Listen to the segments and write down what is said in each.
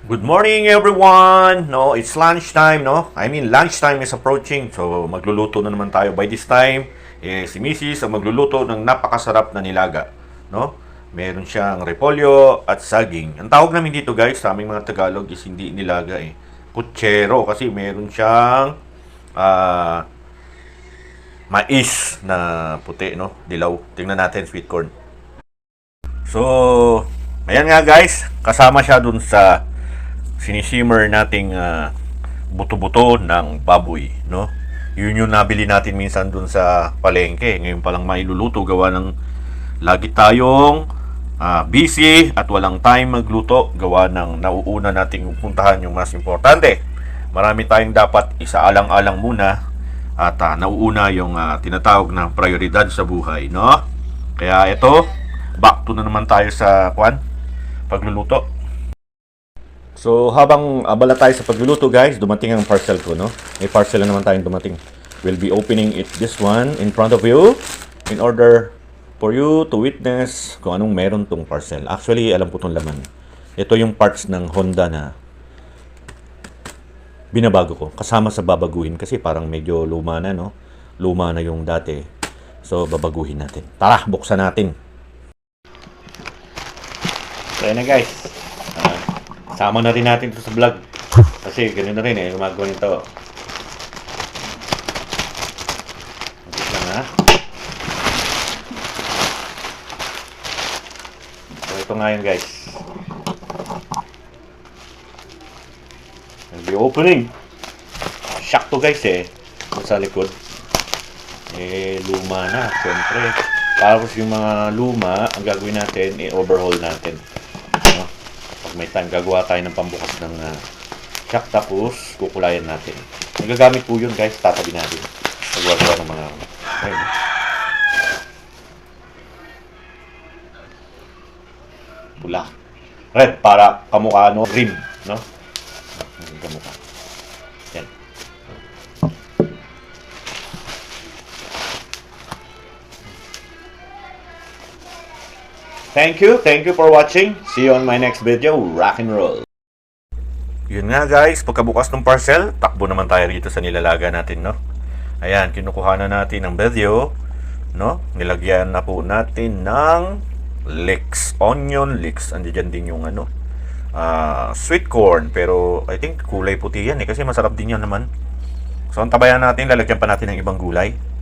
Good morning everyone. No, it's lunchtime, no? I mean lunchtime is approaching. So magluluto na naman tayo by this time. Si Mrs. ang magluluto ng napakasarap na nilaga, no? Meron siyang repolyo at saging. Ang tawag namin dito, guys, sa aming mga Tagalog is hindi nilaga Kutsero kasi meron siyang mais na puti, no? Dilaw. Tingnan natin sweet corn. So, ayan nga guys, kasama siya dun sa sinisimmer nating buto-buto ng baboy, no? Yun yung nabili natin minsan dun sa palengke. Ngayon pa lang mailuluto gawa ng lagi tayong busy at walang time magluto gawa ng nauuna nating puntahan yung mas importante. Marami tayong dapat isaalang-alang muna at nauuna yung tinatawag na prioridad sa buhay, no? Kaya ito, back to na naman tayo sa pagluluto. So, habang abala tayo sa pagluluto, guys, dumating ang parcel ko, no? May parcel na naman tayong dumating. We'll be opening this one in front of you in order for you to witness kung anong meron tong parcel. Actually, alam ko tong laman. Ito yung parts ng Honda na binabago ko. Kasama sa babaguhin kasi parang medyo luma na, no? Luma na yung dati. So, babaguhin natin. Tara, buksan natin. So, yan na, guys. Sama na rin natin ito sa vlog. Kasi ganun na rin gumagawa nito. Magkit lang So ito nga yun, guys. I'll be opening. Shock to, guys sa likod. Luma na, siyempre. Tapos yung mga luma, ang gagawin natin, overhaul natin. May time gagawa tayo ng pambukas ng shock, tapos kukulayan natin. Nagagamit po yun, guys, tatabi natin nagagawa ng mga pula red para kamukha green, no? Kamukha yan. Thank you for watching. See you on my next video. Rock and roll. Yun nga, guys, pagkabukas ng parcel, takbo naman tayo rito sa nilalaga natin, no? Ayan, kinukuha na natin ng video, no? Nilagyan na po natin ng leeks, onion leeks. Andiyan din yung sweet corn, pero I think kulay puti yan kasi masarap din yan naman. So, ang tabayan natin, lalagyan pa natin ng ibang gulay.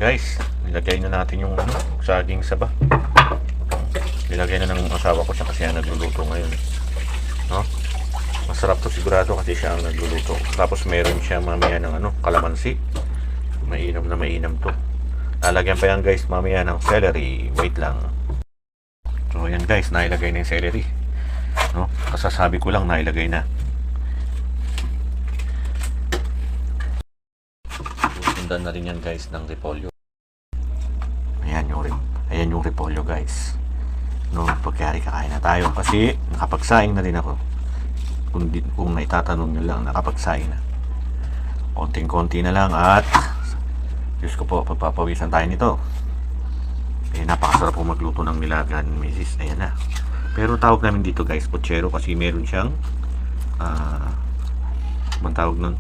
Guys, nilagay na natin yung saging saba. Nilagay na ng asawa ko siya kasi ang nagluluto ngayon, no? Masarap to sigurado kasi siya ang nagluluto. Tapos meron siya mamaya ng kalamansi. Mainam na mainam to. Lalagyan pa yan, guys, mamaya ng celery. Wait lang. So yan, guys, nailagay na yung celery, no? Kasasabi ko lang nailagay na. Sundan na rin yan, guys, ng repolyo. Ayan yung repolyo, guys. No, pagkari kakain na tayo kasi nakapagsaing na rin ako. Kung naitatanong nyo lang, nakapagsaing na. Konting-konti na lang at Diyos ko po, pagpapawisan tayo nito. Napakasarap po magluto ng nilagan, Mrs. Ayan na. Pero tawag namin dito, guys, kutsero kasi meron siyang bang tawag nun?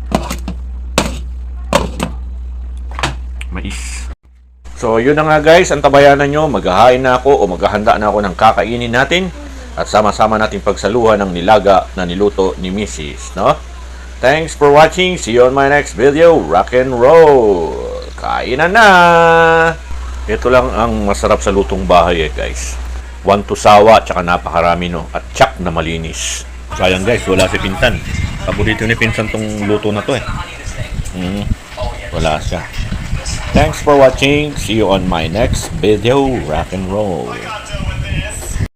Mais. So, yun na nga, guys, ang tabayanan nyo. Maghahain na ako o maghahanda na ako ng kakainin natin at sama-sama natin pagsaluhan ng nilaga na niluto ni Mrs. No? Thanks for watching. See you on my next video. Rock and roll. Kainan na! Ito lang ang masarap sa lutong bahay, guys. One to sawa, tsaka napakarami, no? At tsak na malinis. Sayang, guys, wala si Pinsan. Paborito ni Pinsan tong luto na to, Wala siya. Thanks for watching. See you on my next video. Rock and roll.